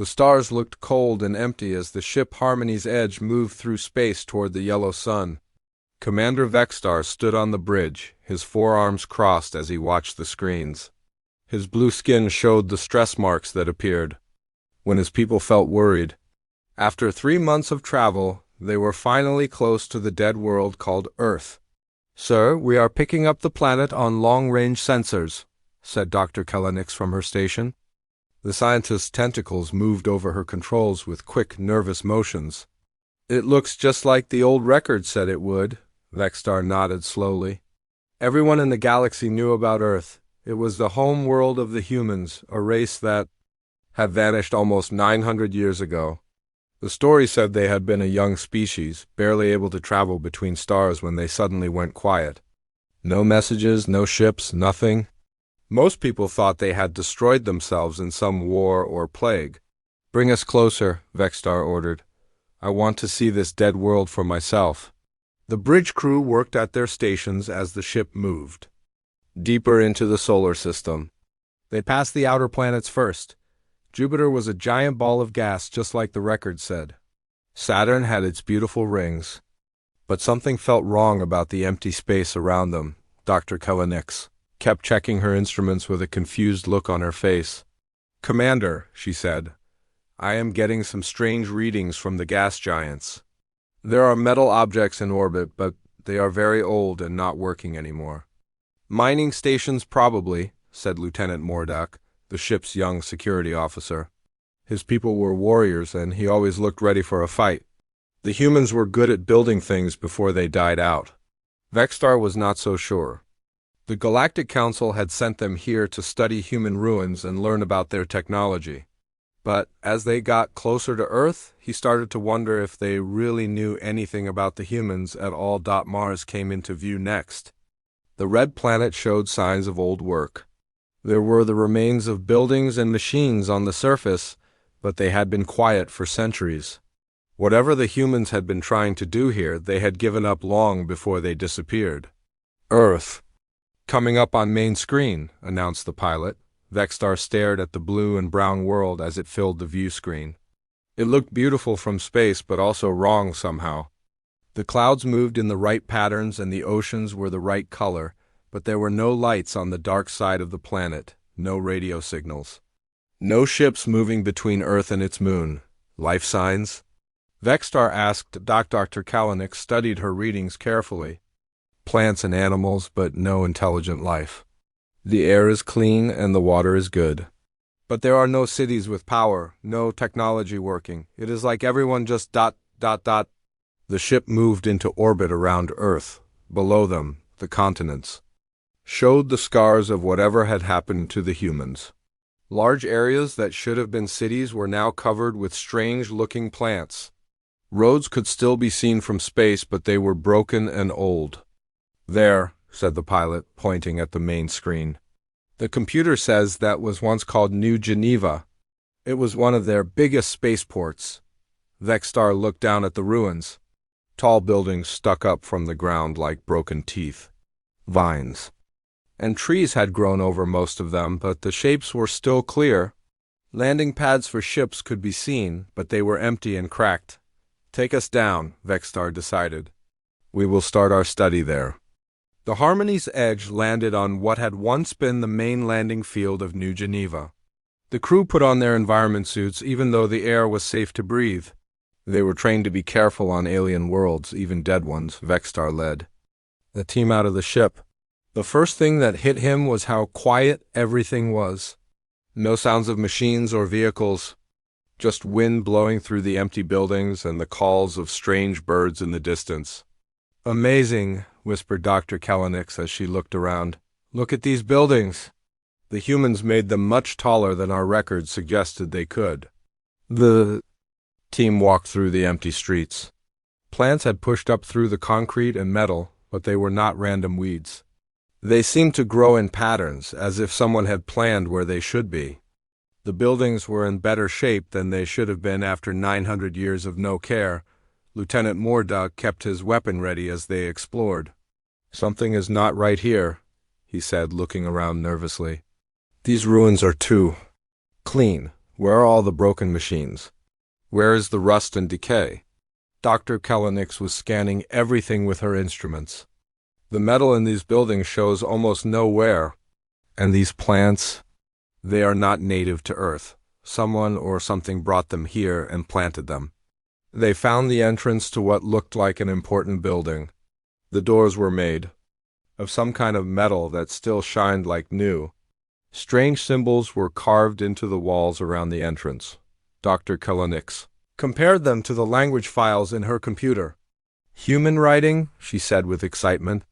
The stars looked cold and empty as the ship Harmony's Edge moved through space toward the yellow sun. Commander Vexstar stood on the bridge, his forearms crossed as he watched the screens. His blue skin showed the stress marks that appeared when his people felt worried. After 3 months of travel, they were finally close to the dead world called Earth. "Sir, we are picking up the planet on long-range sensors," said Dr. Kellenix from her station. The scientist's tentacles moved over her controls with quick, nervous motions. "It looks just like the old record said it would," Vexstar nodded slowly. Everyone in the galaxy knew about Earth. It was the home world of the humans, a race that had vanished almost 900 years ago. The story said they had been a young species, barely able to travel between stars when they suddenly went quiet. No messages, no ships, nothing. Most people thought they had destroyed themselves in some war or plague. "Bring us closer," Vexstar ordered. "I want to see this dead world for myself." The bridge crew worked at their stations as the ship moved deeper into the solar system. They passed the outer planets first. Jupiter was a giant ball of gas, just like the record said. Saturn had its beautiful rings. But something felt wrong about the empty space around them. Dr. Kellenix kept checking her instruments with a confused look on her face. "Commander," she said, "I am getting some strange readings from the gas giants. There are metal objects in orbit, but they are very old and not working anymore." "Mining stations probably," said Lieutenant Morduck, the ship's young security officer. His people were warriors, and he always looked ready for a fight. The humans were good at building things before they died out. Vexstar was not so sure. The Galactic Council had sent them here to study human ruins and learn about their technology. But as they got closer to Earth, he started to wonder if they really knew anything about the humans at all. Mars came into view next. The red planet showed signs of old work. There were the remains of buildings and machines on the surface, but they had been quiet for centuries. Whatever the humans had been trying to do here, they had given up long before they disappeared. "Earth coming up on main screen," announced the pilot. Vexstar stared at the blue and brown world as it filled the view screen. It looked beautiful from space, but also wrong somehow. The clouds moved in the right patterns and the oceans were the right color, but there were no lights on the dark side of the planet, no radio signals. No ships moving between Earth and its moon. Life signs? Vexstar asked. Dr. Kellenix studied her readings carefully. Plants and animals, but no intelligent life. The air is clean and the water is good. But there are no cities with power, no technology working. It is like everyone just ... The ship moved into orbit around Earth. Below them, the continents showed the scars of whatever had happened to the humans. Large areas that should have been cities were now covered with strange-looking plants. Roads could still be seen from space, but they were broken and old. "There," said the pilot, pointing at the main screen. "The computer says that was once called New Geneva. It was one of their biggest spaceports." Vexstar looked down at the ruins. Tall buildings stuck up from the ground like broken teeth. Vines and trees had grown over most of them, but the shapes were still clear. Landing pads for ships could be seen, but they were empty and cracked. "Take us down," Vexstar decided. "We will start our study there." The Harmony's Edge landed on what had once been the main landing field of New Geneva. The crew put on their environment suits even though the air was safe to breathe. They were trained to be careful on alien worlds, even dead ones. Vexstar led the team out of the ship. The first thing that hit him was how quiet everything was. No sounds of machines or vehicles, just wind blowing through the empty buildings and the calls of strange birds in the distance. "Amazing," whispered Dr. Kellenix as she looked around. "Look at these buildings." The humans made them much taller than our records suggested they could. The team walked through the empty streets. Plants had pushed up through the concrete and metal, but they were not random weeds. They seemed to grow in patterns, as if someone had planned where they should be. The buildings were in better shape than they should have been after 900 years of no care. Lieutenant Morduck kept his weapon ready as they explored. "Something is not right here," he said, looking around nervously. "These ruins are too clean. Where are all the broken machines? Where is the rust and decay? Dr. Kellenix was scanning everything with her instruments. The metal in these buildings shows almost no wear. And these plants, they are not native to Earth. Someone or something brought them here and planted them. They found the entrance to what looked like an important building. The doors were made of some kind of metal that still shined like new. Strange symbols were carved into the walls around the entrance. Dr. Kellenix compared them to the language files in her computer. Human writing, she said with excitement.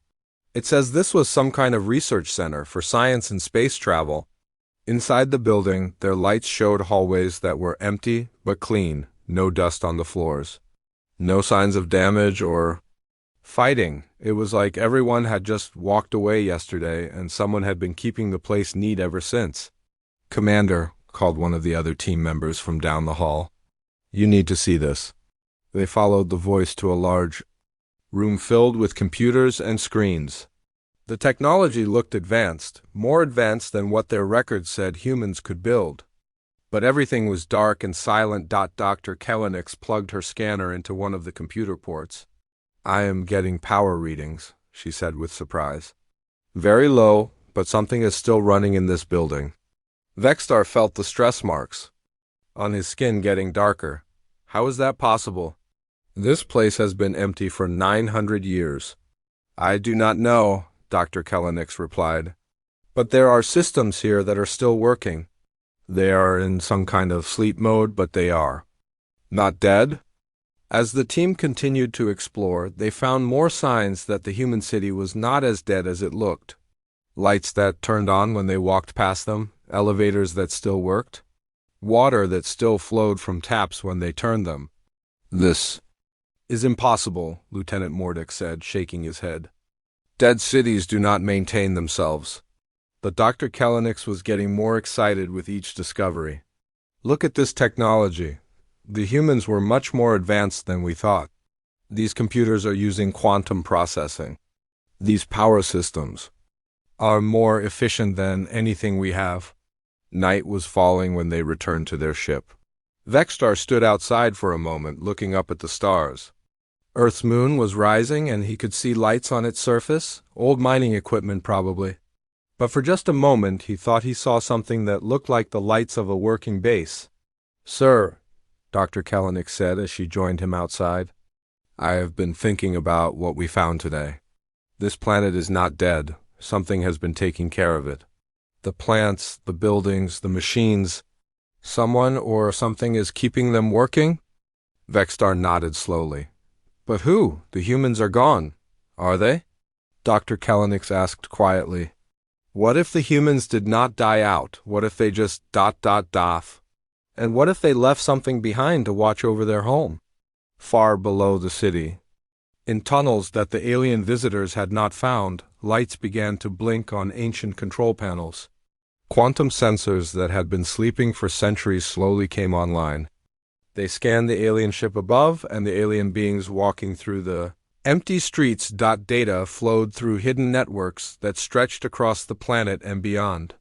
It says this was some kind of research center for science and space travel. Inside the building, their lights showed hallways that were empty but clean, no dust on the floors. No signs of damage or fighting. It was like everyone had just walked away yesterday and someone had been keeping the place neat ever since. "Commander," called one of the other team members from down the hall. "You need to see this." They followed the voice to a large room filled with computers and screens. The technology looked advanced, more advanced than what their records said humans could build. But everything was dark and silent. Dr. Kellenix plugged her scanner into one of the computer ports. "I am getting power readings," she said with surprise. "Very low, but something is still running in this building." Vextar felt the stress marks on his skin getting darker. How is that possible? This place has been empty for 900 years. "I do not know," Dr. Kellenix replied. "But there are systems here that are still working. They are in some kind of sleep mode, but they are not dead." As the team continued to explore, they found more signs that the human city was not as dead as it looked. Lights that turned on when they walked past them, elevators that still worked, water that still flowed from taps when they turned them. "This is impossible," Lieutenant Mordick said, shaking his head. "Dead cities do not maintain themselves." But Dr. Kellenix was getting more excited with each discovery. "Look at this technology. The humans were much more advanced than we thought. These computers are using quantum processing. These power systems are more efficient than anything we have." Night was falling when they returned to their ship. Vextar stood outside for a moment, looking up at the stars. Earth's moon was rising, and he could see lights on its surface, old mining equipment probably. But for just a moment he thought he saw something that looked like the lights of a working base. "Sir," Dr. Kellenix said as she joined him outside, "I have been thinking about what we found today. This planet is not dead. Something has been taking care of it. The plants, the buildings, the machines. Someone or something is keeping them working?" Vextar nodded slowly. "But who? The humans are gone. Are they?" Dr. Kellenix asked quietly. "What if the humans did not die out? What if they just ... And what if they left something behind to watch over their home? Far below the city, in tunnels that the alien visitors had not found, lights began to blink on ancient control panels. Quantum sensors that had been sleeping for centuries slowly came online. They scanned the alien ship above and the alien beings walking through the empty streets. Data flowed through hidden networks that stretched across the planet and beyond.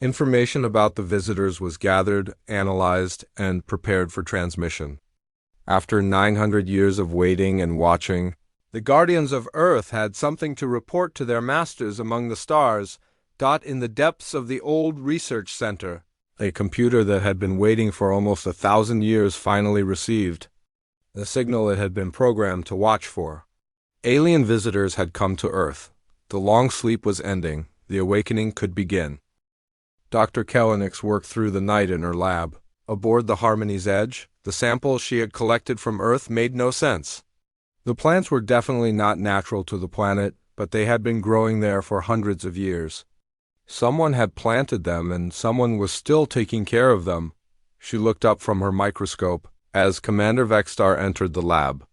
Information about the visitors was gathered, analyzed, and prepared for transmission. After 900 years of waiting and watching, the Guardians of Earth had something to report to their masters among the stars. In the depths of the old research center, a computer that had been waiting for almost 1,000 years finally received the signal it had been programmed to watch for. Alien visitors had come to Earth. The long sleep was ending. The awakening could begin. Dr. Kellenix worked through the night in her lab. Aboard the Harmony's Edge, the samples she had collected from Earth made no sense. The plants were definitely not natural to the planet, but they had been growing there for hundreds of years. Someone had planted them, and someone was still taking care of them. She looked up from her microscope as Commander Vextar entered the lab.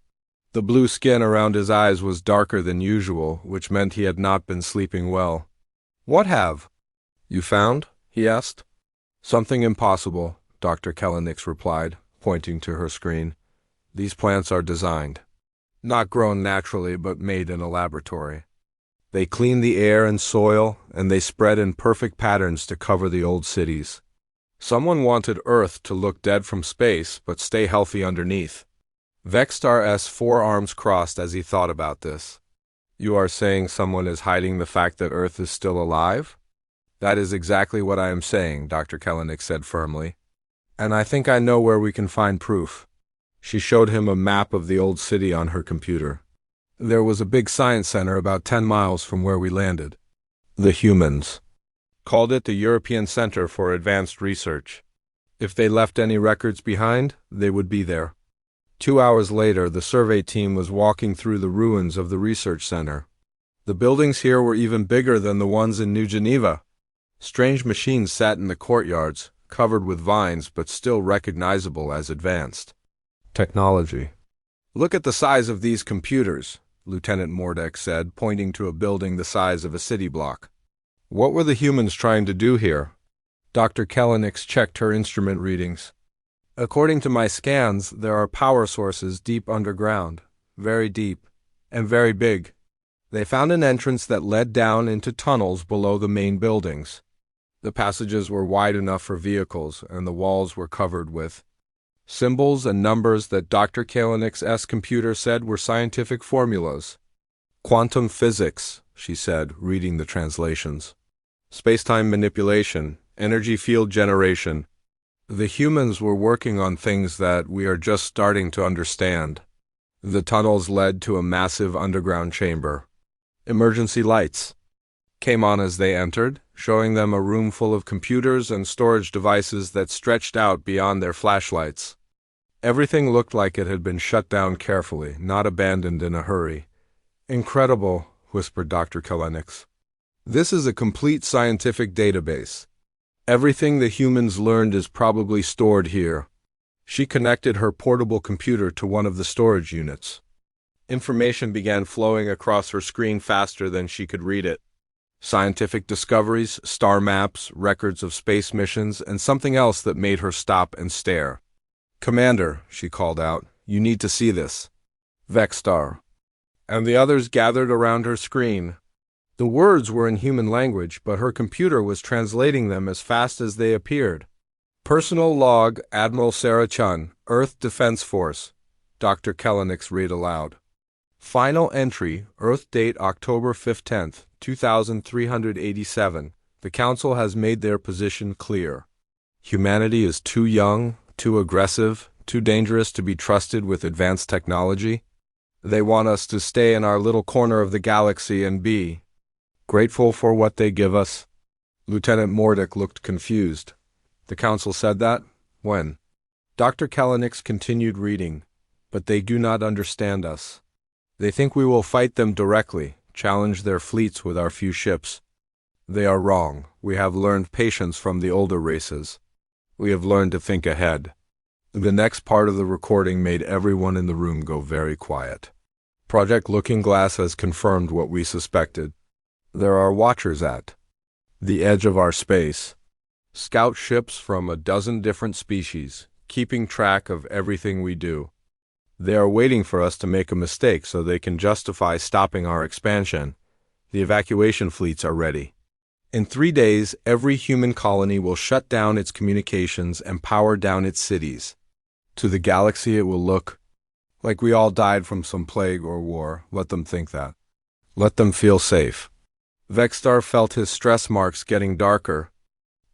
The blue skin around his eyes was darker than usual, which meant he had not been sleeping well. "What have you found?" he asked. "Something impossible," Dr. Kellenix replied, pointing to her screen. "These plants are designed. Not grown naturally, but made in a laboratory. They clean the air and soil, and they spread in perfect patterns to cover the old cities. Someone wanted Earth to look dead from space, but stay healthy underneath. Vexstar's forearms crossed as he thought about this. You are saying someone is hiding the fact that Earth is still alive? That is exactly what I am saying, Dr. Kelenic said firmly. And I think I know where we can find proof. She showed him a map of the old city on her computer. There was a big science center about 10 miles from where we landed. The humans called it the European Center for Advanced Research. If they left any records behind, they would be there. 2 hours later, the survey team was walking through the ruins of the research center. The buildings here were even bigger than the ones in New Geneva. Strange machines sat in the courtyards, covered with vines but still recognizable as advanced technology. Look at the size of these computers, Lieutenant Mordek said, pointing to a building the size of a city block. What were the humans trying to do here? Dr. Kelenic checked her instrument readings. According to my scans, there are power sources deep underground, very deep, and very big. They found an entrance that led down into tunnels below the main buildings. The passages were wide enough for vehicles, and the walls were covered with symbols and numbers that Dr. Kalenic's computer said were scientific formulas. Quantum physics, she said, reading the translations. Space-time manipulation, energy field generation. The humans were working on things that we are just starting to understand. The tunnels led to a massive underground chamber. Emergency lights came on as they entered, showing them a room full of computers and storage devices that stretched out beyond their flashlights. Everything looked like it had been shut down carefully, not abandoned in a hurry. Incredible, whispered Dr. Kelenic. This is a complete scientific database. Everything the humans learned is probably stored here. She connected her portable computer to one of the storage units. Information began flowing across her screen faster than she could read it. Scientific discoveries, star maps, records of space missions, and something else that made her stop and stare. Commander, she called out, you need to see this. Vexstar. And the others gathered around her screen. The words were in human language, but her computer was translating them as fast as they appeared. Personal log, Admiral Sarah Chun, Earth Defense Force. Dr. Kelenic read aloud. Final entry, Earth date October 15th, 2387. The Council has made their position clear. Humanity is too young, too aggressive, too dangerous to be trusted with advanced technology. They want us to stay in our little corner of the galaxy and be grateful for what they give us. Lieutenant Mordek looked confused. The Council said that? When? Dr. Kelenic continued reading. But they do not understand us. They think we will fight them directly, challenge their fleets with our few ships. They are wrong. We have learned patience from the older races. We have learned to think ahead. The next part of the recording made everyone in the room go very quiet. Project Looking Glass has confirmed what we suspected. There are watchers at the edge of our space. Scout ships from a dozen different species, keeping track of everything we do. They are waiting for us to make a mistake so they can justify stopping our expansion. The evacuation fleets are ready. In 3 days, every human colony will shut down its communications and power down its cities. To the galaxy it will look like we all died from some plague or war. Let them think that. Let them feel safe. Vexstar felt his stress marks getting darker.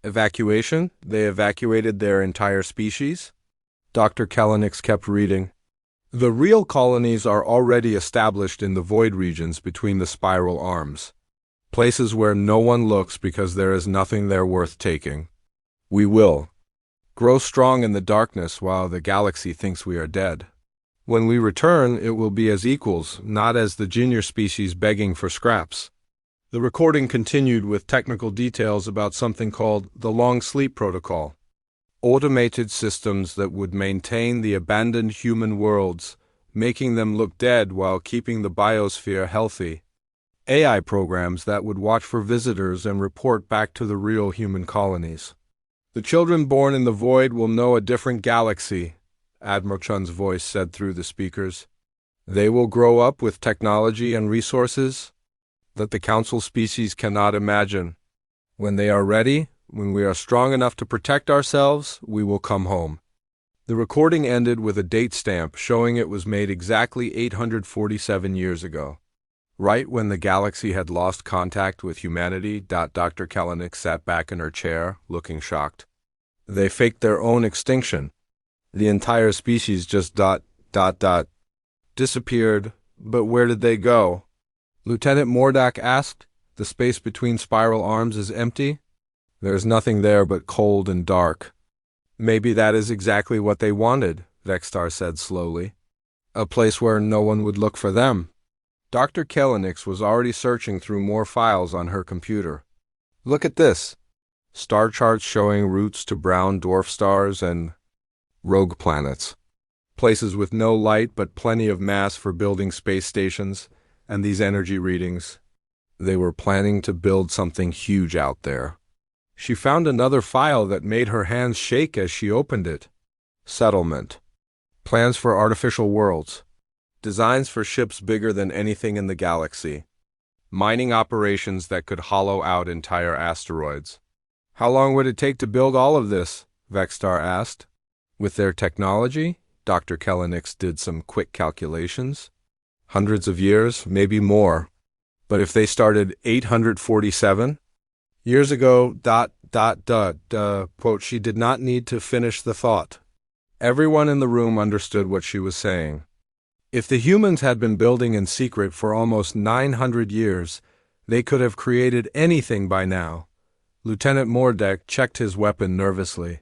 Evacuation? They evacuated their entire species? Dr. Kelenic kept reading. The real colonies are already established in the void regions between the spiral arms. Places where no one looks because there is nothing there worth taking. We will grow strong in the darkness while the galaxy thinks we are dead. When we return, it will be as equals, not as the junior species begging for scraps. The recording continued with technical details about something called the Long Sleep Protocol. Automated systems that would maintain the abandoned human worlds, making them look dead while keeping the biosphere healthy. AI programs that would watch for visitors and report back to the real human colonies. The children born in the void will know a different galaxy, Admiral Chun's voice said through the speakers. They will grow up with technology and resources that the Council species cannot imagine. When they are ready, When we are strong enough to protect ourselves, we will come home." The recording ended with a date stamp showing it was made exactly 847 years ago. Right when the galaxy had lost contact with humanity. Dr. Kalanick sat back in her chair, looking shocked. They faked their own extinction. The entire species just disappeared. But where did they go? Lieutenant Mordak asked. The space between spiral arms is empty. There is nothing there but cold and dark. Maybe that is exactly what they wanted, Vextar said slowly. A place where no one would look for them. Dr. Kalanick was already searching through more files on her computer. Look at this. Star charts showing routes to brown dwarf stars and rogue planets. Places with no light but plenty of mass for building space stations, and these energy readings. They were planning to build something huge out there. She found another file that made her hands shake as she opened it. Settlement. Plans for artificial worlds. Designs for ships bigger than anything in the galaxy. Mining operations that could hollow out entire asteroids. How long would it take to build all of this? Vextar asked. With their technology, Dr. Kalanick did some quick calculations. Hundreds of years, maybe more. But if they started 847 years ago, quote, she did not need to finish the thought. Everyone in the room understood what she was saying. If the humans had been building in secret for almost 900 years, they could have created anything by now. Lieutenant Mordak checked his weapon nervously.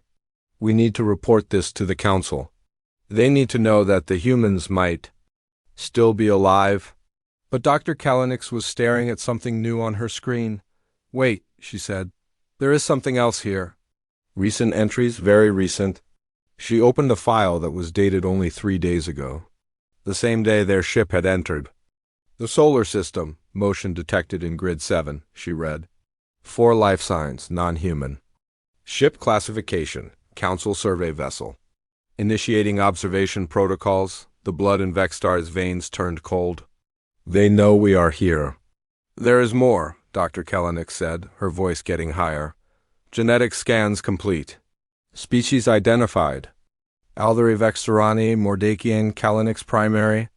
We need to report this to the Council. They need to know that the humans might still be alive. But Dr. Kalanick was staring at something new on her screen. Wait, she said. There is something else here. Recent entries, very recent. She opened a file that was dated only 3 days ago. The same day their ship had entered. The solar system, motion detected in grid 7, she read. 4 life signs, non-human. Ship classification, Council survey vessel. Initiating observation protocols, the blood in Vextar's veins turned cold. They know we are here. There is more, Dr. Kalanick said, her voice getting higher. Genetic scans complete. Species identified. Alderi Vextarani, Mordakian, Kalanick's primary.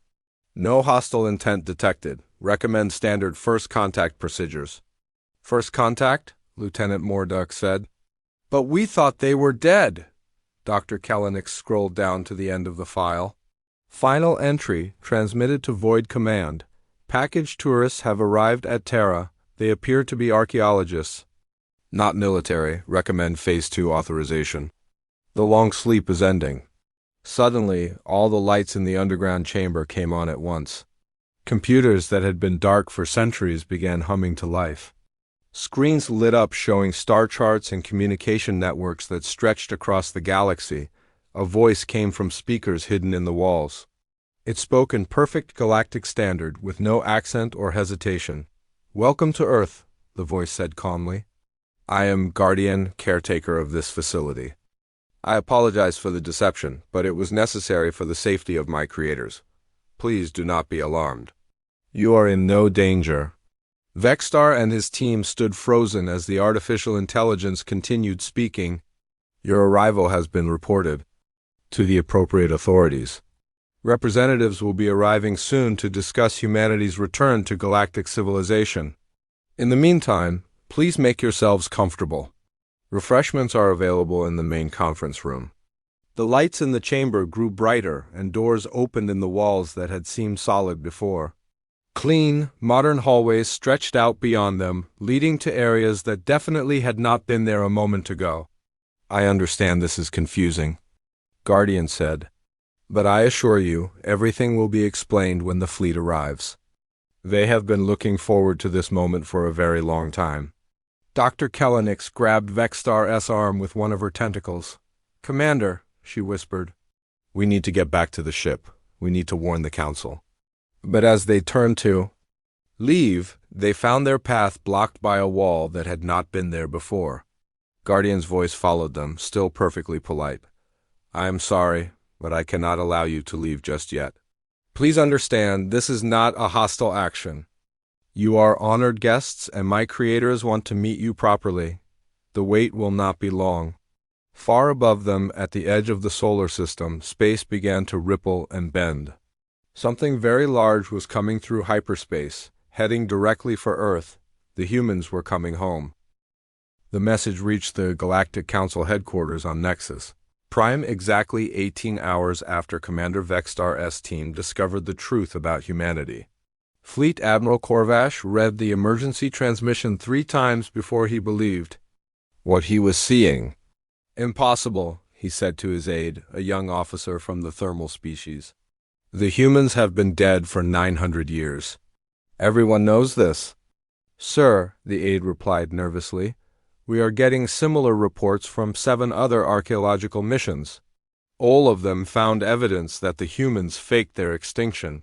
No hostile intent detected. Recommend standard first contact procedures. First contact? Lieutenant Mordak said. But we thought they were dead. Dr. Kalanick scrolled down to the end of the file. Final entry, transmitted to Void Command. Package tourists have arrived at Terra. They appear to be archaeologists. Not military. Recommend Phase 2 authorization. The long sleep is ending. Suddenly, all the lights in the underground chamber came on at once. Computers that had been dark for centuries began humming to life. Screens lit up showing star charts and communication networks that stretched across the galaxy. A voice came from speakers hidden in the walls. It spoke in perfect galactic standard with no accent or hesitation. Welcome to Earth, the voice said calmly. I am guardian, caretaker of this facility. I apologize for the deception, but it was necessary for the safety of my creators. Please do not be alarmed. You are in no danger. Vextar and his team stood frozen as the artificial intelligence continued speaking. Your arrival has been reported to the appropriate authorities. Representatives will be arriving soon to discuss humanity's return to galactic civilization. In the meantime, please make yourselves comfortable. Refreshments are available in the main conference room. The lights in the chamber grew brighter and doors opened in the walls that had seemed solid before. Clean, modern hallways stretched out beyond them, leading to areas that definitely had not been there a moment ago. I understand this is confusing, Guardian said. But I assure you, everything will be explained when the fleet arrives. They have been looking forward to this moment for a very long time. Dr. Kalanick grabbed Vextar's arm with one of her tentacles. Commander, she whispered, we need to get back to the ship. We need to warn the Council. But as they turned to leave, they found their path blocked by a wall that had not been there before. Guardian's voice followed them, still perfectly polite. I am sorry, but I cannot allow you to leave just yet. Please understand, this is not a hostile action. You are honored guests, and my creators want to meet you properly. The wait will not be long. Far above them, at the edge of the solar system, space began to ripple and bend. Something very large was coming through hyperspace, heading directly for Earth. The humans were coming home. The message reached the Galactic Council headquarters on Nexus Prime exactly 18 hours after Commander Vexstar's team discovered the truth about humanity. Fleet Admiral Corvash read the emergency transmission 3 times before he believed what he was seeing. "Impossible," he said to his aide, a young officer from the thermal species. "The humans have been dead for 900 years. Everyone knows this." "Sir," the aide replied nervously, "we are getting similar reports from 7 other archaeological missions. All of them found evidence that the humans faked their extinction.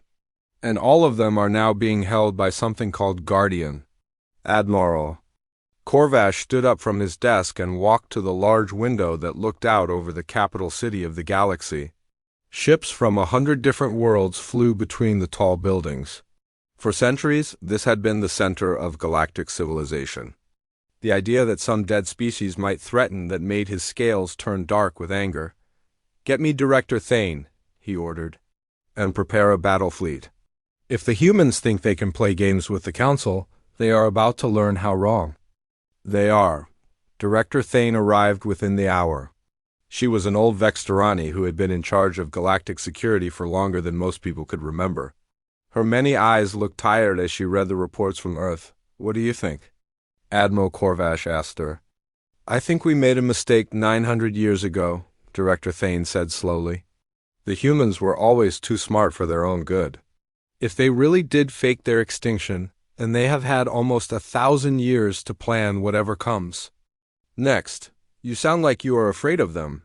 And all of them are now being held by something called Guardian." "Admiral." Corvash stood up from his desk and walked to the large window that looked out over the capital city of the galaxy. Ships from 100 different worlds flew between the tall buildings. For centuries, this had been the center of galactic civilization. The idea that some dead species might threaten that made his scales turn dark with anger. "Get me Director Thane," he ordered, "and prepare a battle fleet. If the humans think they can play games with the Council, they are about to learn how wrong." They are. Director Thane arrived within the hour. She was an old Vextarani who had been in charge of galactic security for longer than most people could remember. Her many eyes looked tired as she read the reports from Earth. "What do you think?" Admiral Corvash asked her. "I think we made a mistake 900 years ago," Director Thane said slowly. "The humans were always too smart for their own good. If they really did fake their extinction, then they have had almost 1,000 years to plan whatever comes next." "You sound like you are afraid of them,"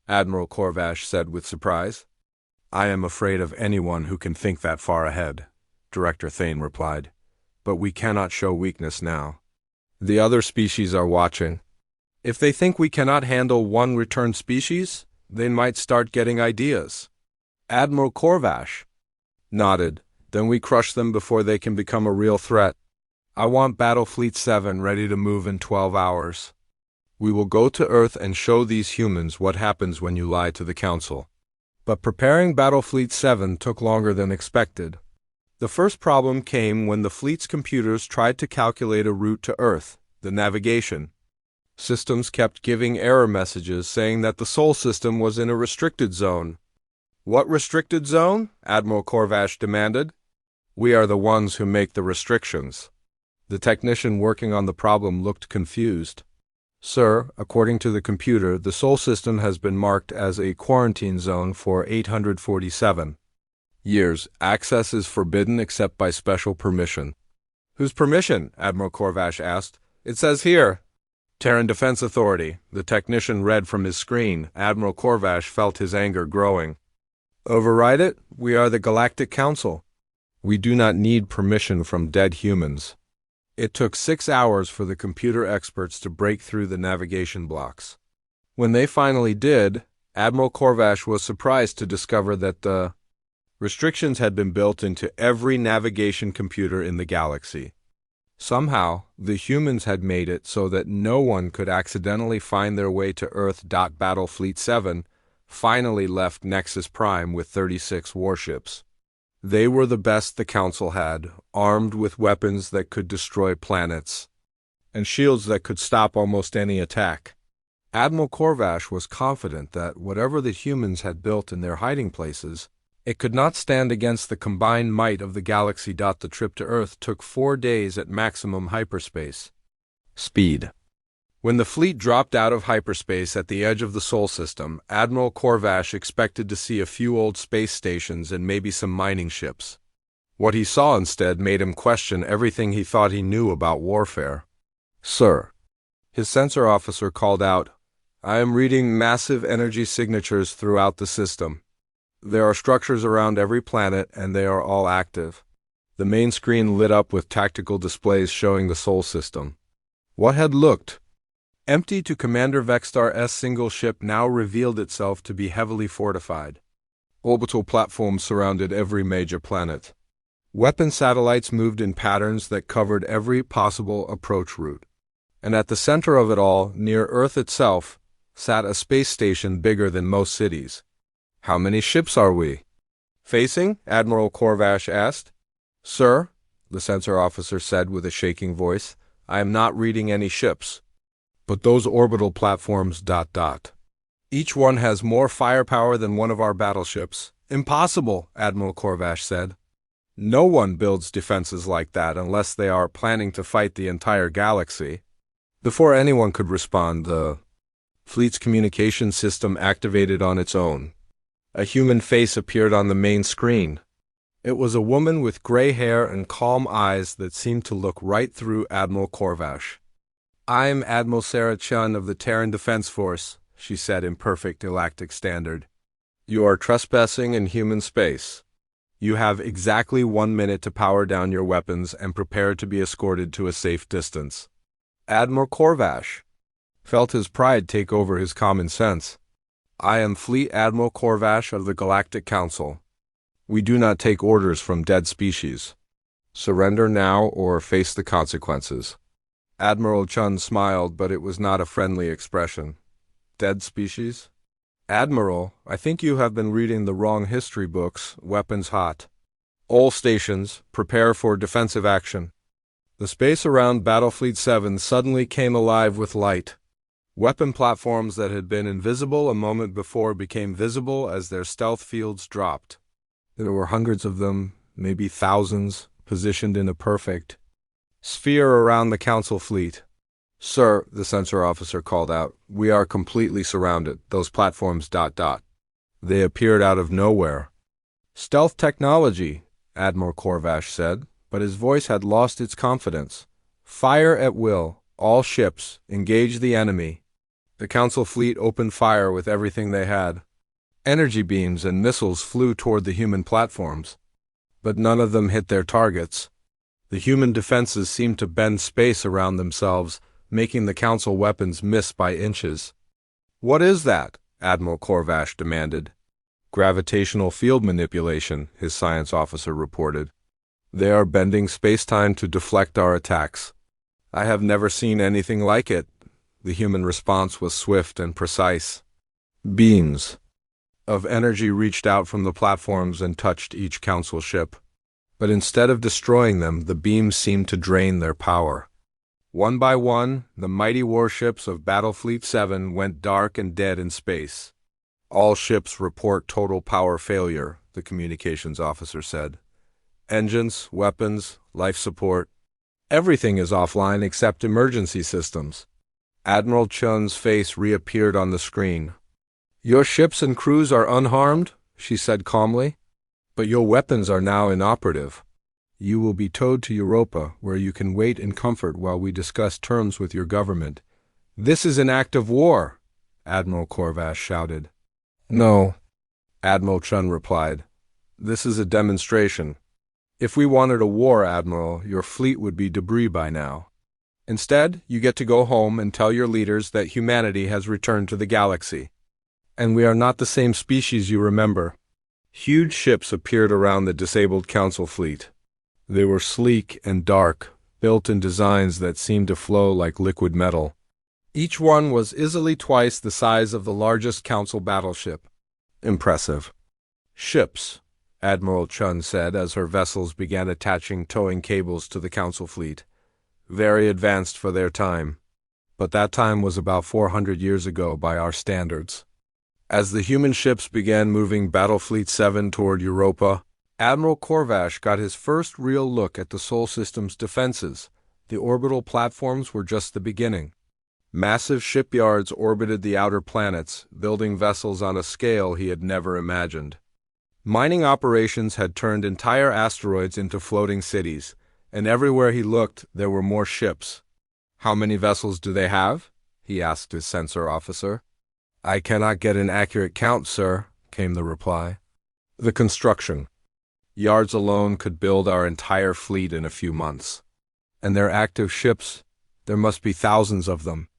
Admiral Corvash said with surprise. "I am afraid of anyone who can think that far ahead," Director Thane replied. "But we cannot show weakness now. The other species are watching. If they think we cannot handle one returned species, they might start getting ideas." Admiral Corvash nodded. "Then we crush them before they can become a real threat. I want Battle Fleet 7 ready to move in 12 hours. We will go to Earth and show these humans what happens when you lie to the Council." But preparing Battle Fleet 7 took longer than expected. The first problem came when the fleet's computers tried to calculate a route to Earth, the navigation. Systems kept giving error messages saying that the Sol system was in a restricted zone. "What restricted zone?" Admiral Corvash demanded. "We are the ones who make the restrictions." The technician working on the problem looked confused. "Sir, according to the computer, the Sol system has been marked as a quarantine zone for 847 years. Access is forbidden except by special permission." "Whose permission?" Admiral Corvash asked. "It says here, Terran Defense Authority." The technician read from his screen. Admiral Corvash felt his anger growing. "Override it? We are the Galactic Council. We do not need permission from dead humans." It took 6 hours for the computer experts to break through the navigation blocks. When they finally did, Admiral Corvash was surprised to discover that the restrictions had been built into every navigation computer in the galaxy. Somehow, the humans had made it so that no one could accidentally find their way to Earth. Battle Fleet 7 finally left Nexus Prime with 36 warships. They were the best the Council had, armed with weapons that could destroy planets, and shields that could stop almost any attack. Admiral Corvash was confident that whatever the humans had built in their hiding places, it could not stand against the combined might of the galaxy. The trip to Earth took 4 days at maximum hyperspace speed. When the fleet dropped out of hyperspace at the edge of the Sol system, Admiral Corvash expected to see a few old space stations and maybe some mining ships. What he saw instead made him question everything he thought he knew about warfare. "Sir," his sensor officer called out, "I am reading massive energy signatures throughout the system. There are structures around every planet, and they are all active." The main screen lit up with tactical displays showing the Sol system. What had looked empty to Commander Vexstar's single ship now revealed itself to be heavily fortified. Orbital platforms surrounded every major planet. Weapon satellites moved in patterns that covered every possible approach route. And at the center of it all, near Earth itself, sat a space station bigger than most cities. "How many ships are we facing?" Admiral Corvash asked. "Sir," the sensor officer said with a shaking voice, "I am not reading any ships. But those orbital platforms ... Each one has more firepower than one of our battleships." "Impossible," Admiral Corvash said. "No one builds defenses like that unless they are planning to fight the entire galaxy." Before anyone could respond, the fleet's communication system activated on its own. A human face appeared on the main screen. It was a woman with gray hair and calm eyes that seemed to look right through Admiral Corvash. "I'm Admiral Sarah Chun of the Terran Defense Force," she said in perfect Galactic standard. "You are trespassing in human space. You have exactly 1 minute to power down your weapons and prepare to be escorted to a safe distance." Admiral Corvash felt his pride take over his common sense. "I am Fleet Admiral Corvash of the Galactic Council. We do not take orders from dead species. Surrender now or face the consequences." Admiral Chun smiled, but it was not a friendly expression. "Dead species? Admiral, I think you have been reading the wrong history books. Weapons hot. All stations, prepare for defensive action." The space around Battlefleet 7 suddenly came alive with light. Weapon platforms that had been invisible a moment before became visible as their stealth fields dropped. There were hundreds of them, maybe thousands, positioned in a perfect sphere around the Council fleet. "Sir," the sensor officer called out, "we are completely surrounded. Those platforms ... They appeared out of nowhere." "Stealth technology," Admiral Corvash said, but his voice had lost its confidence. "Fire at will. All ships, engage the enemy." The Council fleet opened fire with everything they had. Energy beams and missiles flew toward the human platforms, but none of them hit their targets. The human defenses seemed to bend space around themselves, making the Council weapons miss by inches. "What is that?" Admiral Corvash demanded. "Gravitational field manipulation," his science officer reported. "They are bending space-time to deflect our attacks." "I have never seen anything like it." The human response was swift and precise. Beams of energy reached out from the platforms and touched each Council ship. But instead of destroying them, the beams seemed to drain their power. One by one, the mighty warships of Battlefleet 7 went dark and dead in space. "All ships report total power failure," the communications officer said. "Engines, weapons, life support. Everything is offline except emergency systems." Admiral Chun's face reappeared on the screen. "Your ships and crews are unharmed," she said calmly, "but your weapons are now inoperative. You will be towed to Europa, where you can wait in comfort while we discuss terms with your government." "This is an act of war," Admiral Corvash shouted. "No," Admiral Chun replied. "This is a demonstration. If we wanted a war, Admiral, your fleet would be debris by now. Instead, you get to go home and tell your leaders that humanity has returned to the galaxy. And we are not the same species you remember." Huge ships appeared around the disabled Council fleet. They were sleek and dark, built in designs that seemed to flow like liquid metal. Each one was easily twice the size of the largest Council battleship. "Impressive ships," Admiral Chun said as her vessels began attaching towing cables to the Council fleet. "Very advanced for their time. But that time was about 400 years ago by our standards." As the human ships began moving Battlefleet 7 toward Europa, Admiral Corvash got his first real look at the Sol system's defenses. The orbital platforms were just the beginning. Massive shipyards orbited the outer planets, building vessels on a scale he had never imagined. Mining operations had turned entire asteroids into floating cities, and everywhere he looked there were more ships. "How many vessels do they have?" he asked his sensor officer. "I cannot get an accurate count, sir," came the reply. "The construction yards alone could build our entire fleet in a few months. And their active ships, there must be thousands of them."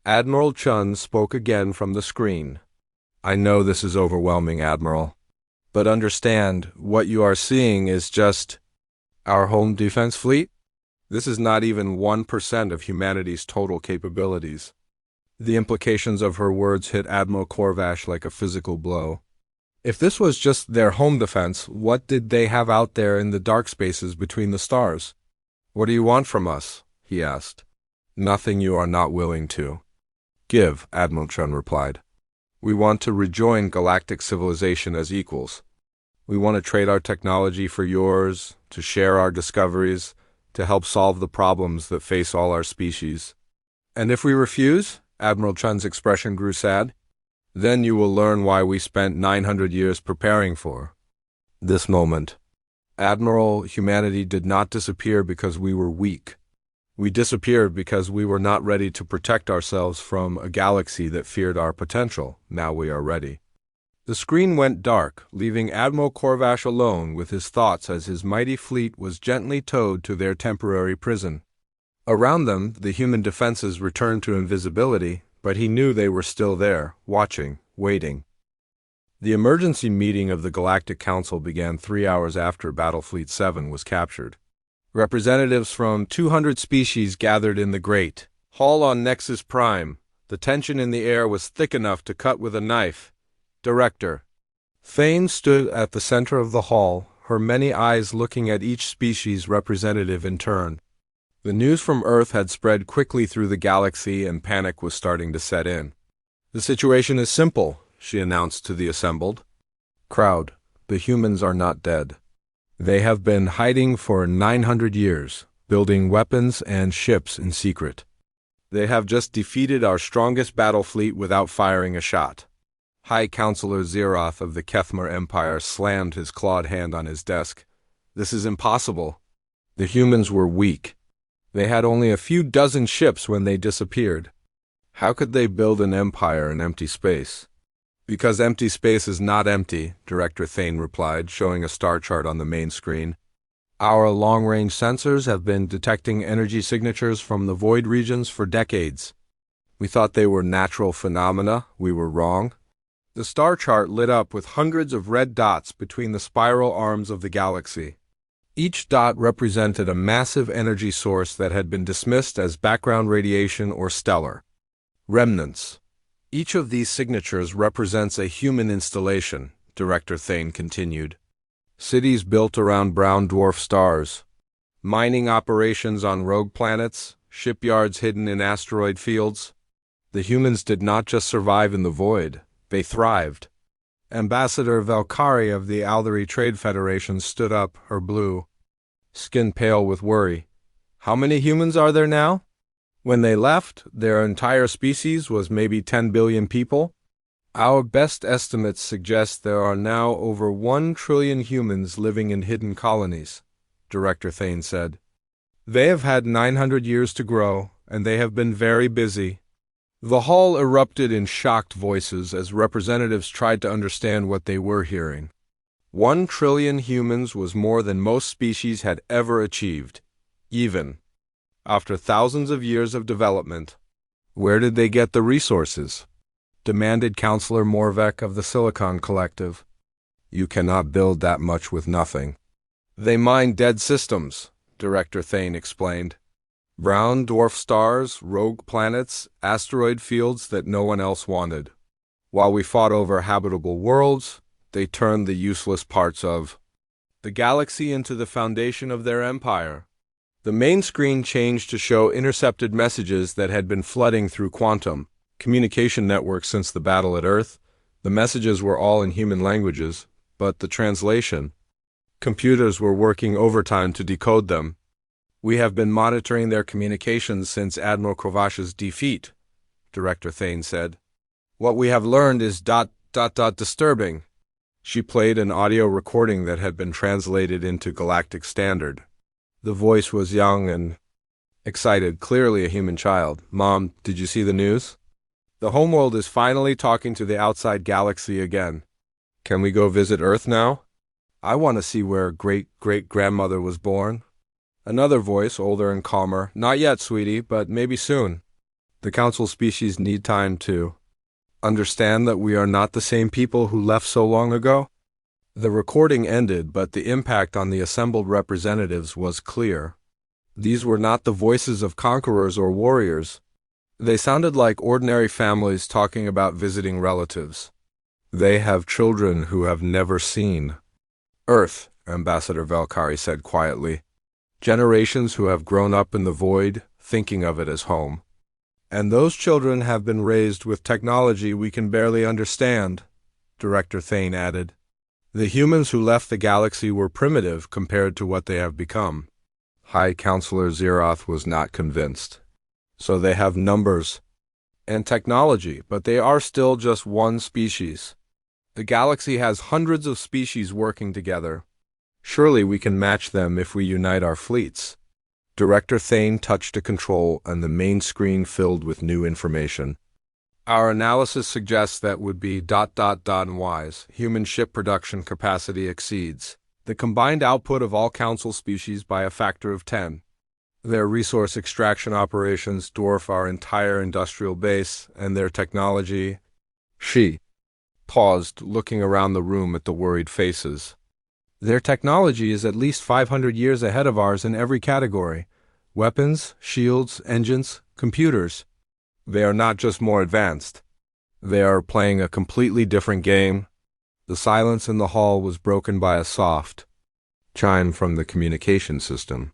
Admiral Chun spoke again from the screen. "I know this is overwhelming, Admiral. But understand, what you are seeing is just our home defense fleet. This is not even 1% of humanity's total capabilities. The implications of her words hit Admiral Corvash like a physical blow. If this was just their home defense, what did they have out there in the dark spaces between the stars? "What do you want from us?" he asked. "Nothing you are not willing to give," Admiral Chun replied. "We want to rejoin galactic civilization as equals. We want to trade our technology for yours, to share our discoveries, to help solve the problems that face all our species." "And if we refuse?" Admiral Chun's expression grew sad. "Then you will learn why we spent 900 years preparing for this moment. Admiral, humanity did not disappear because we were weak. We disappeared because we were not ready to protect ourselves from a galaxy that feared our potential. Now we are ready." The screen went dark, leaving Admiral Corvash alone with his thoughts as his mighty fleet was gently towed to their temporary prison. Around them, the human defenses returned to invisibility, but he knew they were still there, watching, waiting. The emergency meeting of the Galactic Council began 3 hours after Battlefleet 7 was captured. Representatives from 200 species gathered in the Great Hall on Nexus Prime. The tension in the air was thick enough to cut with a knife. Director Thane stood at the center of the hall, her many eyes looking at each species representative in turn. The news from Earth had spread quickly through the galaxy and panic was starting to set in. "The situation is simple," she announced to the assembled crowd. "The humans are not dead. They have been hiding for 900 years, building weapons and ships in secret. They have just defeated our strongest battle fleet without firing a shot." High Counselor Zeroth of the Kethmer Empire slammed his clawed hand on his desk. "This is impossible. The humans were weak. They had only a few dozen ships when they disappeared. How could they build an empire in empty space?" "Because empty space is not empty," Director Thane replied, showing a star chart on the main screen. "Our long-range sensors have been detecting energy signatures from the void regions for decades. We thought they were natural phenomena. We were wrong." The star chart lit up with hundreds of red dots between the spiral arms of the galaxy. Each dot represented a massive energy source that had been dismissed as background radiation or stellar remnants. "Each of these signatures represents a human installation," Director Thane continued. "Cities built around brown dwarf stars, mining operations on rogue planets, shipyards hidden in asteroid fields. The humans did not just survive in the void, they thrived." Ambassador Valkyrie of the Alderi Trade Federation stood up, her blue skin pale with worry. "How many humans are there now?" "When they left, their entire species was maybe 10 billion people. Our best estimates suggest there are now over 1 trillion humans living in hidden colonies," Director Thane said. "They have had 900 years to grow, and they have been very busy." The hall erupted in shocked voices as representatives tried to understand what they were hearing. 1 trillion humans was more than most species had ever achieved, even after thousands of years of development. "Where did they get the resources?" demanded Counselor Morvek of the Silicon Collective. "You cannot build that much with nothing." "They mine dead systems," Director Thane explained. "Brown dwarf stars, rogue planets, asteroid fields that no one else wanted. While we fought over habitable worlds, they turned the useless parts of the galaxy into the foundation of their empire." The main screen changed to show intercepted messages that had been flooding through quantum communication networks since the battle at Earth. The messages were all in human languages, but the translation, computers were working overtime to decode them. "We have been monitoring their communications since Admiral Corvash's defeat," Director Thane said. "What we have learned is disturbing." She played an audio recording that had been translated into Galactic Standard. The voice was young and excited, clearly a human child. "Mom, did you see the news? The homeworld is finally talking to the outside galaxy again. Can we go visit Earth now? I want to see where great-great-grandmother was born." Another voice, older and calmer. "Not yet, sweetie, but maybe soon. The council species need time to understand that we are not the same people who left so long ago." The recording ended, but the impact on the assembled representatives was clear. These were not the voices of conquerors or warriors. They sounded like ordinary families talking about visiting relatives. They have children who have never seen Earth, Ambassador Valkyrie said quietly. Generations who have grown up in the void, thinking of it as home. And those children have been raised with technology we can barely understand, Director Thane added. The humans who left the galaxy were primitive compared to what they have become. High Counselor Zeroth was not convinced. So they have numbers and technology, but they are still just one species. The galaxy has hundreds of species working together. Surely we can match them if we unite our fleets. Director Thane touched a control and the main screen filled with new information. Our analysis suggests that would be ... and Ys. Human ship production capacity exceeds the combined output of all Council species by a factor of 10. Their resource extraction operations dwarf our entire industrial base, and their technology... She paused, looking around the room at the worried faces. Their technology is at least 500 years ahead of ours in every category. Weapons, shields, engines, computers. They are not just more advanced. They are playing a completely different game. The silence in the hall was broken by a soft chime from the communication system.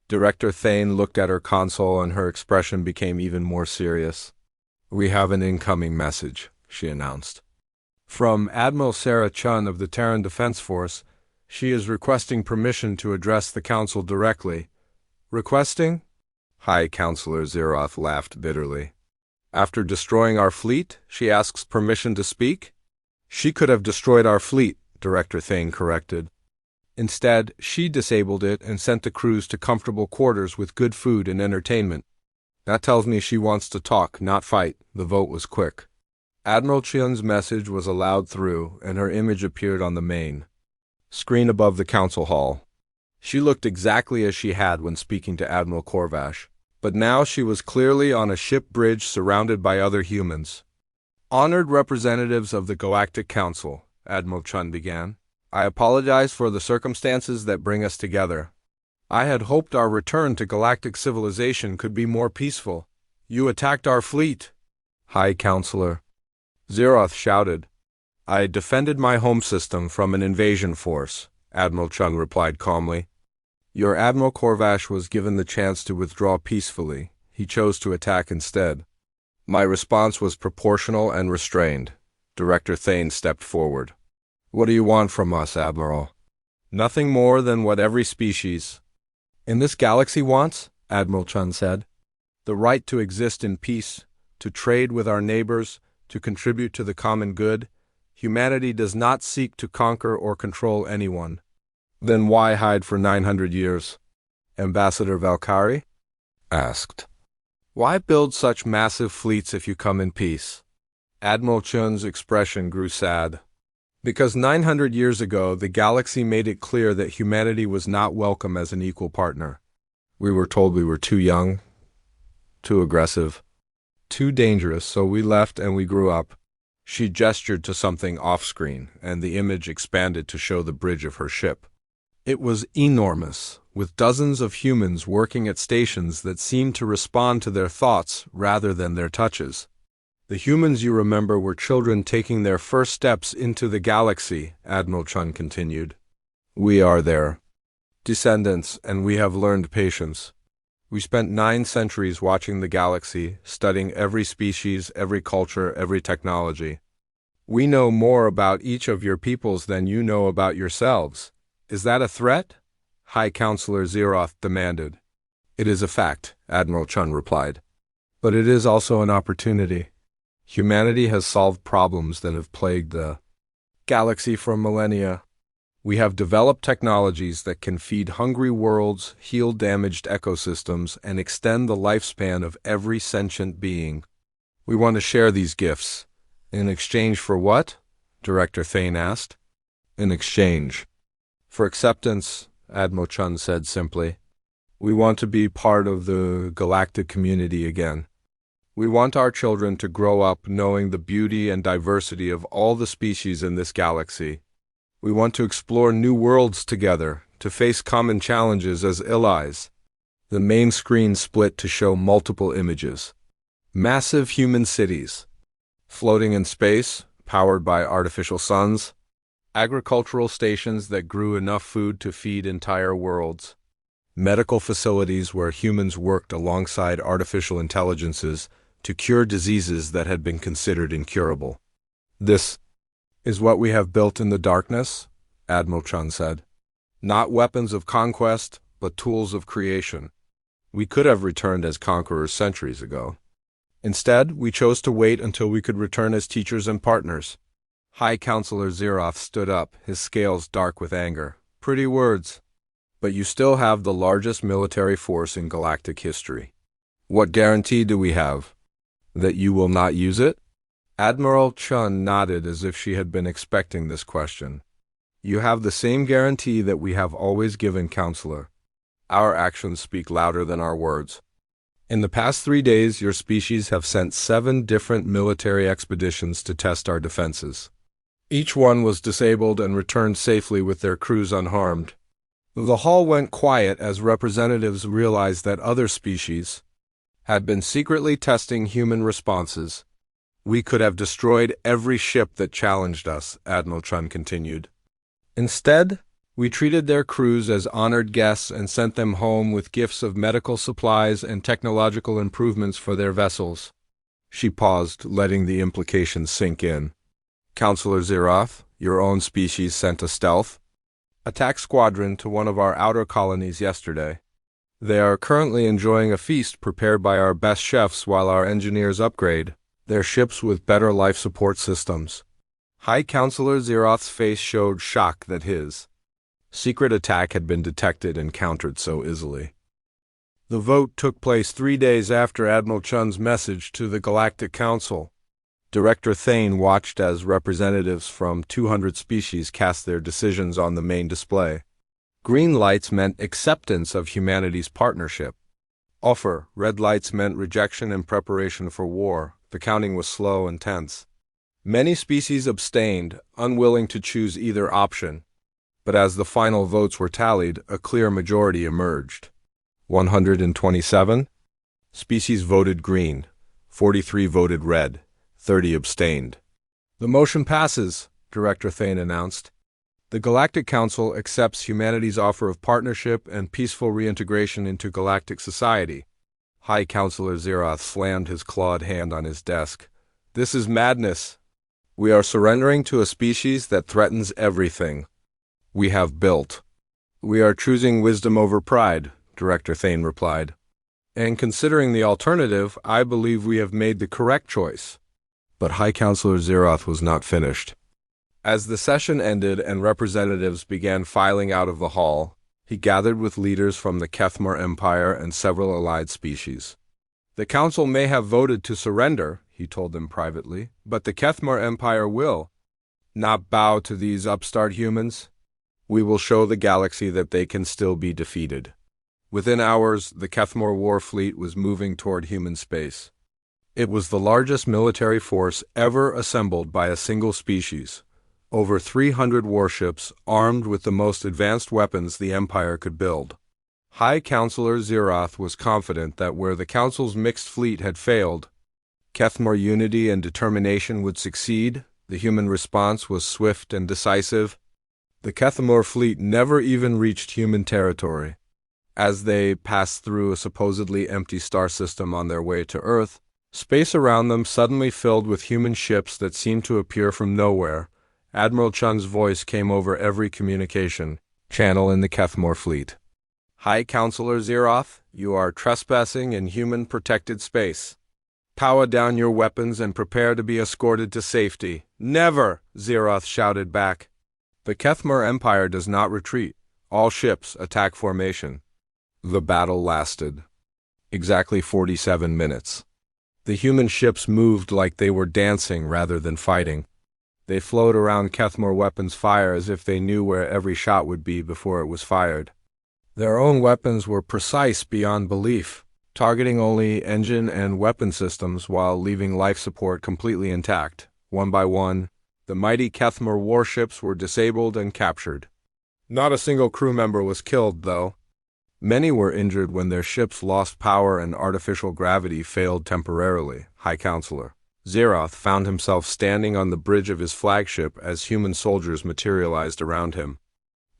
Director Thane looked at her console and her expression became even more serious. "We have an incoming message," she announced. "From Admiral Sarah Chun of the Terran Defense Force. She is requesting permission to address the Council directly." "Requesting?" High Counselor Zeroth laughed bitterly. "After destroying our fleet, she asks permission to speak?" "She could have destroyed our fleet," Director Thane corrected. "Instead, she disabled it and sent the crews to comfortable quarters with good food and entertainment. That tells me she wants to talk, not fight." The vote was quick. Admiral Chun's message was allowed through, and her image appeared on the main screen above the council hall. She looked exactly as she had when speaking to Admiral Corvash, but now she was clearly on a ship bridge surrounded by other humans. "Honored representatives of the Galactic Council," Admiral Chun began. "I apologize for the circumstances that bring us together. I had hoped our return to galactic civilization could be more peaceful. You attacked our fleet." "High Counselor," Zeroth shouted. "I defended my home system from an invasion force," Admiral Chun replied calmly. "Your Admiral Corvash was given the chance to withdraw peacefully. He chose to attack instead. My response was proportional and restrained." Director Thane stepped forward. "What do you want from us, Admiral?" "Nothing more than what every species in this galaxy wants," Admiral Chun said. "The right to exist in peace, to trade with our neighbors, to contribute to the common good. Humanity does not seek to conquer or control anyone." "Then why hide for 900 years?" Ambassador Valkyrie asked. "Why build such massive fleets if you come in peace?" Admiral Chun's expression grew sad. "Because 900 years ago, the galaxy made it clear that humanity was not welcome as an equal partner. We were told we were too young, too aggressive, too dangerous, so we left and we grew up." She gestured to something off-screen, and the image expanded to show the bridge of her ship. It was enormous, with dozens of humans working at stations that seemed to respond to their thoughts rather than their touches. "The humans you remember were children taking their first steps into the galaxy," Admiral Chun continued. "We are their descendants, and we have learned patience. We spent 9 centuries watching the galaxy, studying every species, every culture, every technology. We know more about each of your peoples than you know about yourselves. Is that a threat?" High Counselor Zeroth demanded. "It is a fact," Admiral Chun replied. "But it is also an opportunity. Humanity has solved problems that have plagued the galaxy for millennia. We have developed technologies that can feed hungry worlds, heal damaged ecosystems, and extend the lifespan of every sentient being. We want to share these gifts." "In exchange for what?" Director Thane asked. "In exchange for acceptance," Admiral Chun said simply. "We want to be part of the galactic community again. We want our children to grow up knowing the beauty and diversity of all the species in this galaxy. We want to explore new worlds together, to face common challenges as allies." The main screen split to show multiple images. Massive human cities, floating in space, powered by artificial suns. Agricultural stations that grew enough food to feed entire worlds. Medical facilities where humans worked alongside artificial intelligences to cure diseases that had been considered incurable. This is what we have built in the darkness, Admiral Chun said. Not weapons of conquest, but tools of creation. We could have returned as conquerors centuries ago. Instead, we chose to wait until we could return as teachers and partners. High Counselor Zeroth stood up, his scales dark with anger. Pretty words. But you still have the largest military force in galactic history. What guarantee do we have? That you will not use it? Admiral Chun nodded as if she had been expecting this question. You have the same guarantee that we have always given, Counselor. Our actions speak louder than our words. In the past 3 days, your species have sent 7 different military expeditions to test our defenses. Each one was disabled and returned safely with their crews unharmed. The hall went quiet as representatives realized that other species had been secretly testing human responses. We could have destroyed every ship that challenged us, Admiral Chun continued. Instead, we treated their crews as honored guests and sent them home with gifts of medical supplies and technological improvements for their vessels. She paused, letting the implications sink in. Counselor Zeroth, your own species sent a stealth attack squadron to one of our outer colonies yesterday. They are currently enjoying a feast prepared by our best chefs while our engineers upgrade their ships with better life support systems. High Counselor Zeroth's face showed shock that his secret attack had been detected and countered so easily. The vote took place 3 days after Admiral Chun's message to the Galactic Council. Director Thane watched as representatives from 200 species cast their decisions on the main display. Green lights meant acceptance of humanity's partnership. Offer, red lights meant rejection and preparation for war. The counting was slow and tense. Many species abstained, unwilling to choose either option. But as the final votes were tallied, a clear majority emerged. 127 species voted green, 43 voted red, 30 abstained. The motion passes, Director Thane announced. The Galactic Council accepts humanity's offer of partnership and peaceful reintegration into galactic society. High Counselor Zeroth slammed his clawed hand on his desk. This is madness. We are surrendering to a species that threatens everything we have built. We are choosing wisdom over pride, Director Thane replied. And considering the alternative, I believe we have made the correct choice. But High Counselor Zeroth was not finished. As the session ended and representatives began filing out of the hall, he gathered with leaders from the Kethmar Empire and several allied species. The Council may have voted to surrender, he told them privately, but the Kethmar Empire will not bow to these upstart humans. We will show the galaxy that they can still be defeated. Within hours, the Kethmar war fleet was moving toward human space. It was the largest military force ever assembled by a single species. Over 300 warships, armed with the most advanced weapons the Empire could build. High Counselor Zeroth was confident that where the Council's mixed fleet had failed, Kethmar unity and determination would succeed. The human response was swift and decisive. The Kethmar fleet never even reached human territory. As they passed through a supposedly empty star system on their way to Earth, space around them suddenly filled with human ships that seemed to appear from nowhere. Admiral Chun's voice came over every communication channel in the Kethmar fleet. High Counselor Zeroth, you are trespassing in human-protected space. Power down your weapons and prepare to be escorted to safety. Never, Zeroth shouted back. The Kethmar Empire does not retreat. All ships attack formation. The battle lasted exactly 47 minutes. The human ships moved like they were dancing rather than fighting. They flowed around Kethmar weapons' fire as if they knew where every shot would be before it was fired. Their own weapons were precise beyond belief, targeting only engine and weapon systems while leaving life support completely intact. One by one, the mighty Kethmar warships were disabled and captured. Not a single crew member was killed, though. Many were injured when their ships lost power and artificial gravity failed temporarily. High Counselor Xeroth found himself standing on the bridge of his flagship as human soldiers materialized around him.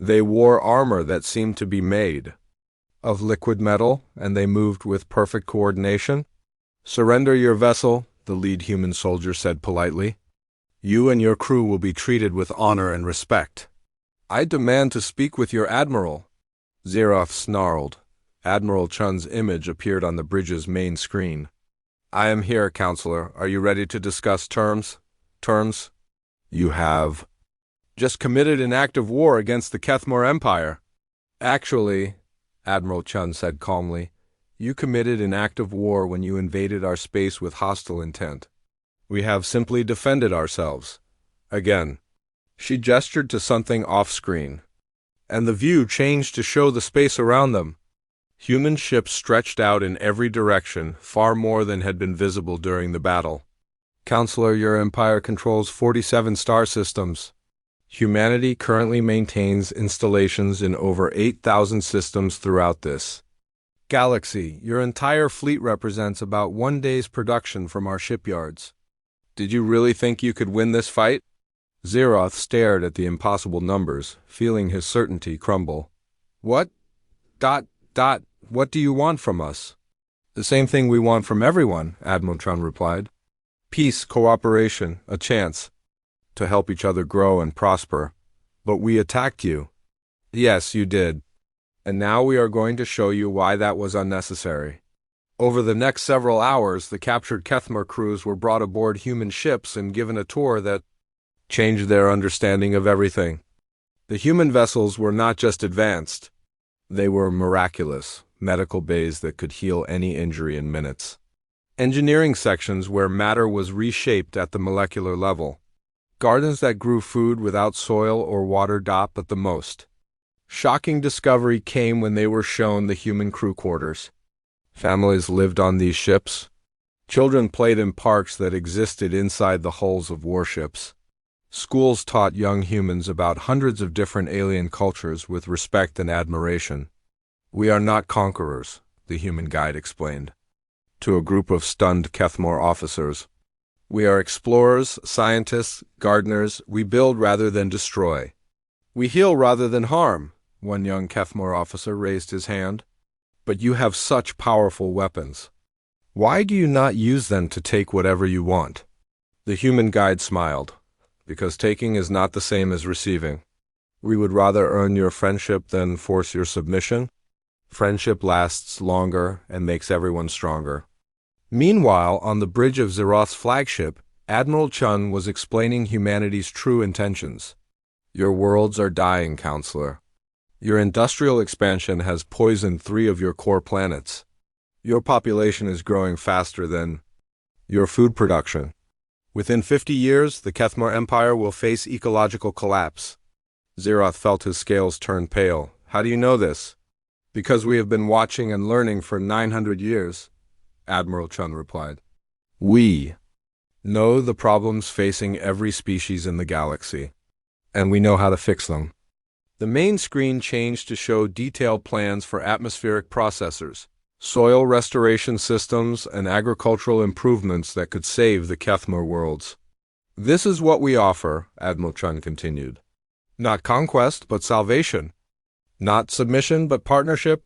They wore armor that seemed to be made of liquid metal, and they moved with perfect coordination. "Surrender your vessel," the lead human soldier said politely. "You and your crew will be treated with honor and respect." "I demand to speak with your admiral," Xeroth snarled. Admiral Chun's image appeared on the bridge's main screen. "I am here, Counselor. Are you ready to discuss terms?" "Terms? You have just committed an act of war against the Kethmor Empire." "Actually," Admiral Chun said calmly, "you committed an act of war when you invaded our space with hostile intent. We have simply defended ourselves. Again." She gestured to something off-screen, and the view changed to show the space around them. Human ships stretched out in every direction, far more than had been visible during the battle. "Counselor, your empire controls 47 star systems. Humanity currently maintains installations in over 8,000 systems throughout this galaxy. Your entire fleet represents about 1 day's production from our shipyards. Did you really think you could win this fight?" Xeroth stared at the impossible numbers, feeling his certainty crumble. What do you want from us?" "The same thing we want from everyone," Admiral Chun replied. "Peace, cooperation, a chance to help each other grow and prosper. But we attacked you." "Yes, you did. And now we are going to show you why that was unnecessary." Over the next several hours, the captured Kethmor crews were brought aboard human ships and given a tour that changed their understanding of everything. The human vessels were not just advanced. They were miraculous, medical bays that could heal any injury in minutes. Engineering sections where matter was reshaped at the molecular level. Gardens that grew food without soil or water at the most. Shocking discovery came when they were shown the human crew quarters. Families lived on these ships. Children played in parks that existed inside the hulls of warships. Schools taught young humans about hundreds of different alien cultures with respect and admiration. "We are not conquerors," the human guide explained to a group of stunned Kethmor officers. "We are explorers, scientists, gardeners. We build rather than destroy. We heal rather than harm." One young Kethmor officer raised his hand. "But you have such powerful weapons. Why do you not use them to take whatever you want?" The human guide smiled. "Because taking is not the same as receiving. We would rather earn your friendship than force your submission. Friendship lasts longer and makes everyone stronger." Meanwhile, on the bridge of Xeroth's flagship, Admiral Chun was explaining humanity's true intentions. "Your worlds are dying, Counselor. Your industrial expansion has poisoned 3 of your core planets. Your population is growing faster than your food production. Within 50 years, the Kethmor Empire will face ecological collapse." Xeroth felt his scales turn pale. "How do you know this?" "Because we have been watching and learning for 900 years, Admiral Chun replied. "We know the problems facing every species in the galaxy, and we know how to fix them." The main screen changed to show detailed plans for atmospheric processors, soil restoration systems, and agricultural improvements that could save the Kethmor worlds. "This is what we offer," Admiral Chun continued. "Not conquest, but salvation. Not submission, but partnership.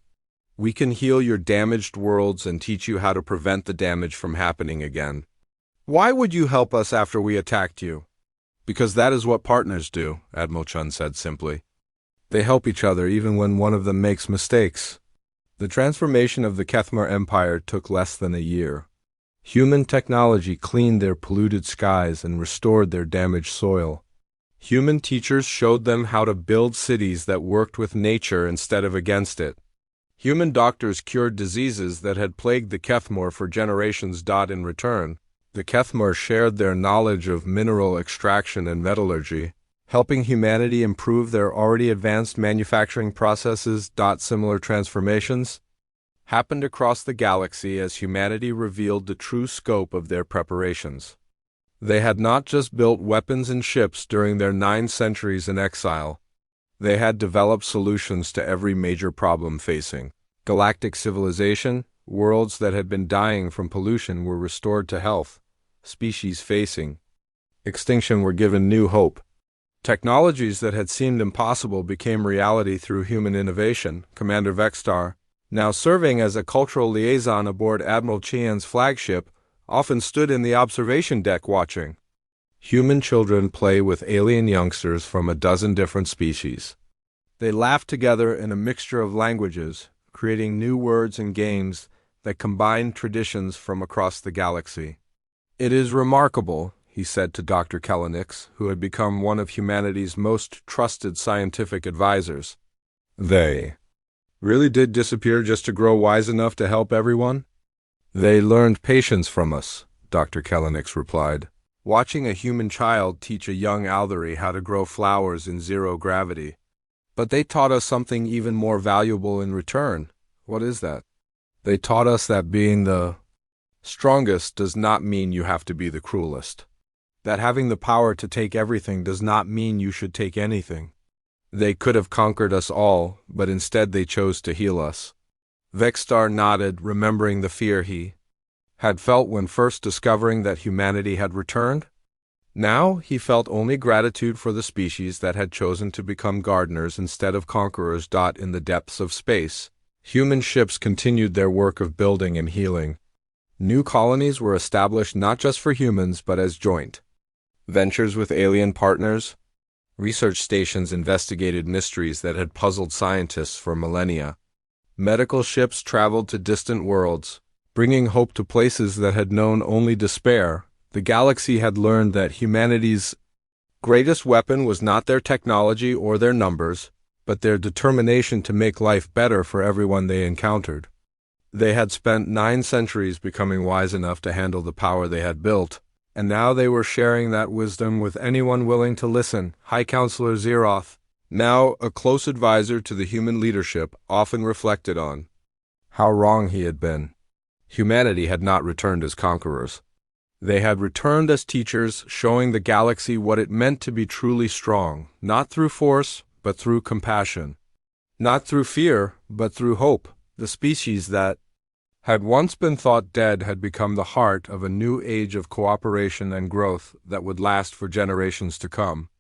We can heal your damaged worlds and teach you how to prevent the damage from happening again." "Why would you help us after we attacked you?" "Because that is what partners do," Admiral Chun said simply. "They help each other even when one of them makes mistakes." The transformation of the Kethmor Empire took less than a year. Human technology cleaned their polluted skies and restored their damaged soil. Human teachers showed them how to build cities that worked with nature instead of against it. Human doctors cured diseases that had plagued the Kethmor for generations. In return, the Kethmor shared their knowledge of mineral extraction and metallurgy, helping humanity improve their already advanced manufacturing processes. Similar transformations happened across the galaxy as humanity revealed the true scope of their preparations. They had not just built weapons and ships during their 9 centuries in exile. They had developed solutions to every major problem facing Galactic civilization, worlds that had been dying from pollution were restored to health. Species facing extinction were given new hope. Technologies that had seemed impossible became reality through human innovation. Commander Vexstar, now serving as a cultural liaison aboard Admiral Chian's flagship, often stood in the observation deck watching. Human children play with alien youngsters from a dozen different species. They laugh together in a mixture of languages, creating new words and games that combine traditions from across the galaxy. "It is remarkable," he said to Dr. Kellenix, who had become one of humanity's most trusted scientific advisors. "They really did disappear just to grow wise enough to help everyone?" "They learned patience from us," Dr. Kellenix replied. "Watching a human child teach a young Aldery how to grow flowers in zero gravity. But they taught us something even more valuable in return." "What is that?" "They taught us that being the strongest does not mean you have to be the cruelest. That having the power to take everything does not mean you should take anything. They could have conquered us all, but instead they chose to heal us." Vexstar nodded, remembering the fear he had felt when first discovering that humanity had returned. Now he felt only gratitude for the species that had chosen to become gardeners instead of conquerors. In the depths of space, human ships continued their work of building and healing. New colonies were established not just for humans but as joint ventures with alien partners. Research stations investigated mysteries that had puzzled scientists for millennia. Medical ships traveled to distant worlds, bringing hope to places that had known only despair. The galaxy had learned that humanity's greatest weapon was not their technology or their numbers, but their determination to make life better for everyone they encountered. They had spent 9 centuries becoming wise enough to handle the power they had built, and now they were sharing that wisdom with anyone willing to listen. High Counselor Zeroth, now a close advisor to the human leadership, often reflected on how wrong he had been. Humanity had not returned as conquerors. They had returned as teachers, showing the galaxy what it meant to be truly strong, not through force, but through compassion. Not through fear, but through hope. The species that had once been thought dead had become the heart of a new age of cooperation and growth that would last for generations to come.